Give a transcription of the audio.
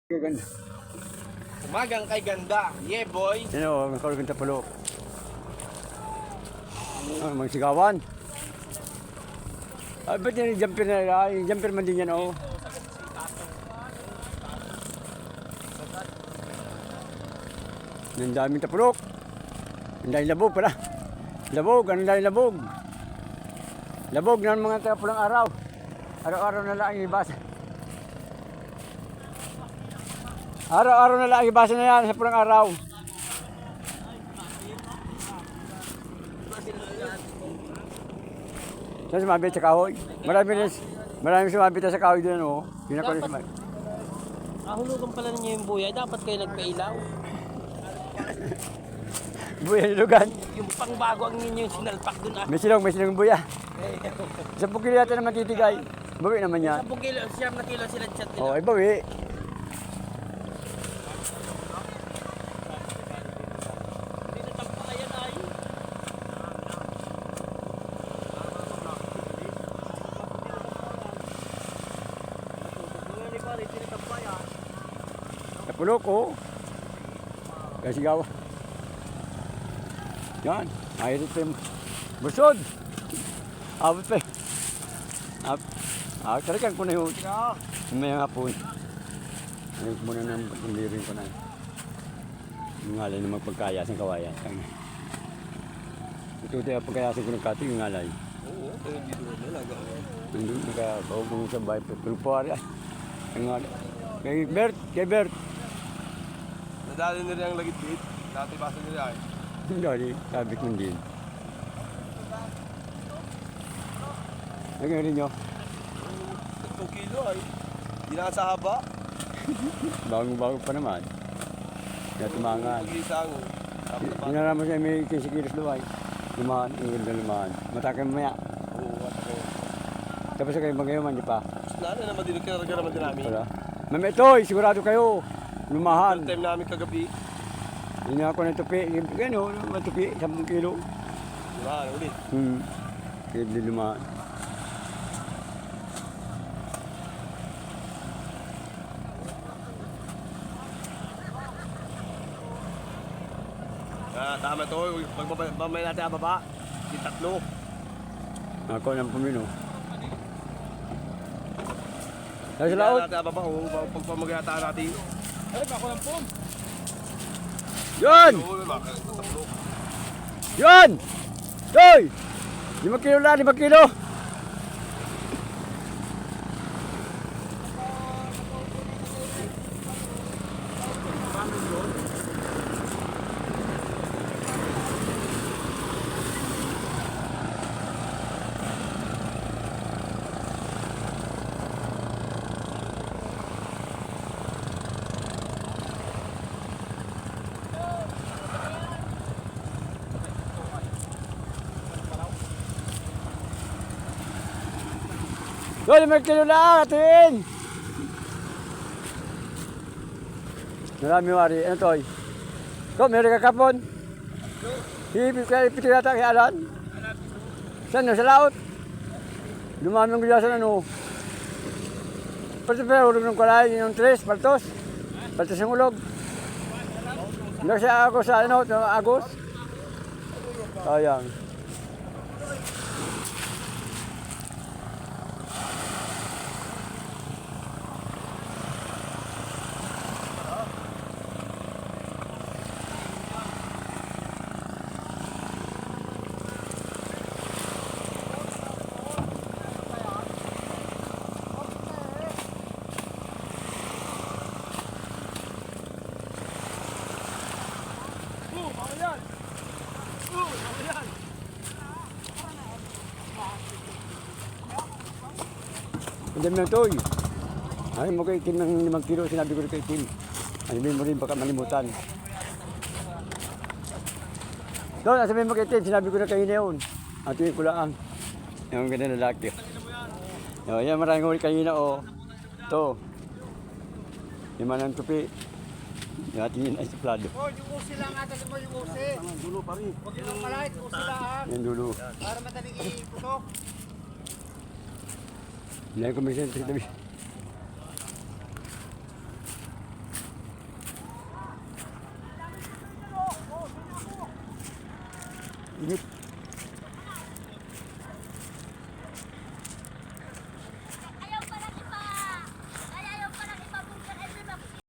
Ganda. Umagang kay ganda. Yeah, boy. Yan o, may kalaganda palo. Mga sigawan. Ay, ba't yan yung jumper na ay, jumper man din yan o. Ang daming tapulok. Ang daming labog pala. Labog, ang daming labog. Labog ng mga tapulang araw. Araw-araw na lang ibasa. Araw-araw na lang ibasa na yan sa pulang araw. Saan sumabit sa kahoy? Marami sumabit sa kahoy doon o. Yun ako na sumabit. Ahulugan pala ninyo yung buya. Dapat kayo nagpailaw. Buya nilugan. Yung pangbago ang ninyo yung sinalpak dun ah. May silong buya. 10 kilo yata naman titigay. Bawi naman yan. 10 kilo, siyam na kilo sila chat nila. Oo, ay bawi. Hindi na tampa yan ay. Napulok o. Kaya sigaw. Yan. Ayun ito yung busod. Abot pa eh. Talagang ko na yun. May mga hapon. Ayun muna ng lirin ko na. Yung ngalay na magpagkayas ng kawayan. Ito tayo pagkayasin ko ng kato yung ngalay. Oo, pero hindi doon talaga. Nandun, nakakaupo sa bahay. Pero pari ay. Ang ngalay. Kay Bert. Nadali na rin ang lagit-bit. Dati basa nila ay. Hindi, sabit mo din. Nagyan rin nyo. 2 kilo ay. Hindi na sa haba. Bagong-bago pa naman. Kaya tumangan. Pag-isang. Inaraman siya may 15 kilos luway. Lumahan, ang ganda lumahan. Matakay mamaya. Oo, at ko. Tapos kayo magayaman, di pa? Lalo naman din, kinarga naman din namin. Wala. Mami, Toy, sigurado kayo. Lumahan. First time namin kagabi. Hindi na ako ng tupi. Gano'n, matupi, 10 kilo. Lumahan ulit. Kaya di lumahan. Tama to, pagbabay natin ang baba. Yung tatlo. Ako nang pumino. Sa Hindi laot. natin ang baba, pagpamagata natin. Ay, ako lang po. Yun! Oo, tatlo. Yun! Toy! 5 kilo lang, 5 kilo. Toy, 5 kilo lang, atin! Marami wari. Ano, Toy? Ko, meron ka kapon? Ipito yata kay Alan? Saan na? Sa laot? Dumami ang gulasan ano? Pati pa, ulog ng kulay, yung 3, paltos. Paltos yung ulog. Hindi kasi ako sa ano, Agos. Sayang. Ang dami ng toy. Ay mo kay Tim ng 5 kilo, sinabi ko rin kay Tim. Ay mo rin baka malimutan. Doon, sabihin mo kay Tim, sinabi ko na kay Neon. At yun ko lang. Yung ganda na laki. Yan, maraming huli kanina o. Ito. Lima ng tupi. Yung ating yun ay suplado. Oh, yung usi lang ata mo yung usi. Dulo pa rin. Huwag yung malait, usi lang. Yan dulo. Para madaling iputok. Yan ko may sentry tabi. Init.